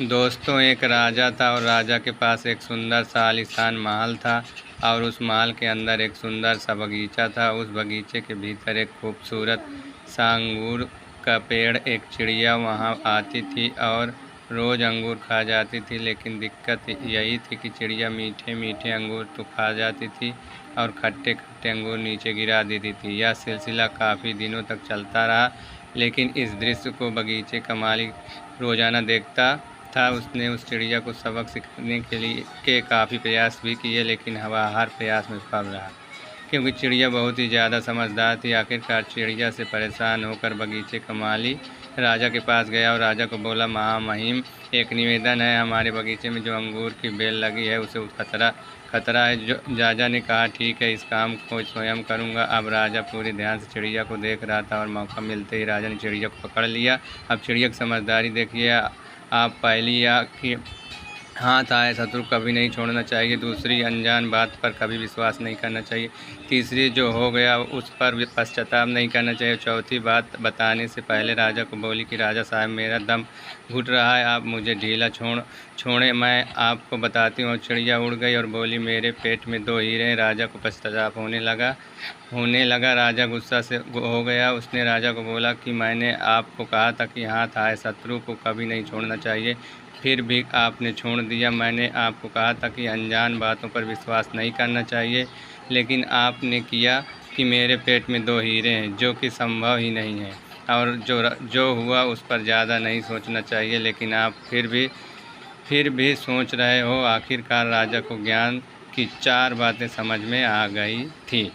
दोस्तों, एक राजा था और राजा के पास एक सुंदर सा आलीशान महल था और उस महल के अंदर एक सुंदर सा बगीचा था। उस बगीचे के भीतर एक खूबसूरत सा अंगूर का पेड़, एक चिड़िया वहाँ आती थी और रोज़ अंगूर खा जाती थी। लेकिन दिक्कत यही थी कि चिड़िया मीठे मीठे अंगूर तो खा जाती थी और खट्टे खट्टे अंगूर नीचे गिरा देती थी। यह सिलसिला काफ़ी दिनों तक चलता रहा, लेकिन इस दृश्य को बगीचे का मालिक रोज़ाना देखता था। उसने उस चिड़िया को सबक सिखाने के काफ़ी प्रयास भी किए, लेकिन हर प्रयास में विफल रहा, क्योंकि चिड़िया बहुत ही ज़्यादा समझदार थी। आखिरकार चिड़िया से परेशान होकर बगीचे का माली राजा के पास गया और राजा को बोला, महामहिम, एक निवेदन है। हमारे बगीचे में जो अंगूर की बेल लगी है उसे खतरा है। जो राजा ने कहा, ठीक है, इस काम को स्वयं करूंगा। अब राजा पूरे ध्यान से चिड़िया को देख रहा था और मौका मिलते ही राजा ने चिड़िया को पकड़ लिया। अब चिड़िया की समझदारी देखिए आप। पहली या कि हाथ आए शत्रु कभी नहीं छोड़ना चाहिए। दूसरी, अनजान बात पर कभी विश्वास नहीं करना चाहिए। तीसरी, जो हो गया उस पर भी पश्चाताप नहीं करना चाहिए। चौथी बात बताने से पहले राजा को बोली कि राजा साहब, मेरा दम घुट रहा है, आप मुझे ढीला छोड़ें, मैं आपको बताती हूँ। चिड़िया उड़ गई और बोली, मेरे पेट में 2 हीरे हैं। राजा को पश्चाताप होने लगा। राजा गुस्सा से हो गया। उसने राजा को बोला कि मैंने आपको कहा था कि हाथ आए शत्रु को कभी नहीं छोड़ना चाहिए, फिर भी आपने छोड़ दिया। मैंने आपको कहा था कि अनजान बातों पर विश्वास नहीं करना चाहिए, लेकिन आपने किया कि मेरे पेट में 2 हीरे हैं, जो कि संभव ही नहीं है। और जो हुआ उस पर ज़्यादा नहीं सोचना चाहिए, लेकिन आप फिर भी सोच रहे हो। आखिरकार राजा को ज्ञान की 4 बातें समझ में आ गई थी।